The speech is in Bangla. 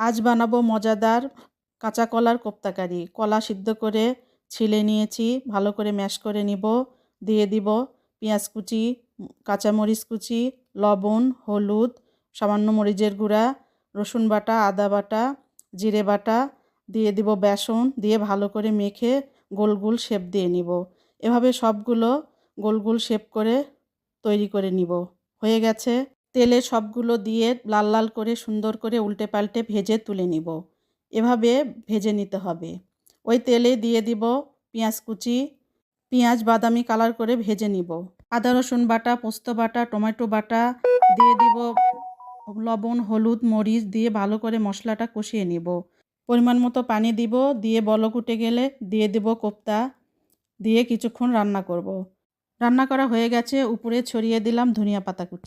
আজ বানাবো মজাদার কাঁচা কলার কোপ্তাকারি। কলা সিদ্ধ করে ছিলে নিয়েছি, ভালো করে ম্যাশ করে নিব। দিয়ে দিব পেঁয়াজ কুচি, কাঁচামরিচ কুচি, লবণ, হলুদ, সামান্য মরিচের গুঁড়া, রসুন বাটা, আদা বাটা, জিরে বাটা, দিয়ে দিব বেসন, দিয়ে ভালো করে মেখে গোল গোল শেপ দিয়ে নিব। এভাবে সবগুলো গোল গোল শেপ করে তৈরি করে নিব। হয়ে গেছে। তেলে সবগুলো দিয়ে লাল লাল করে সুন্দর করে উল্টে পাল্টে ভেজে তুলে নিব। এভাবে ভেজে নিতে হবে। ওই তেলে দিয়ে দিব পেঁয়াজ কুচি, পেঁয়াজ বাদামি কালার করে ভেজে নিব। আদা রসুন বাটা, পোস্ত বাটা, টমেটো বাটা দিয়ে দিব, লবণ, হলুদ, মরিচ দিয়ে ভালো করে মশলাটা কষিয়ে নিব। পরিমাণ মতো পানি দিব, দিয়ে বলক উঠে গেলে দিয়ে দেব কোপ্তা, দিয়ে কিছুক্ষণ রান্না করব। রান্না করা হয়ে গেছে, উপরে ছড়িয়ে দিলাম ধনিয়া পাতা কুচি।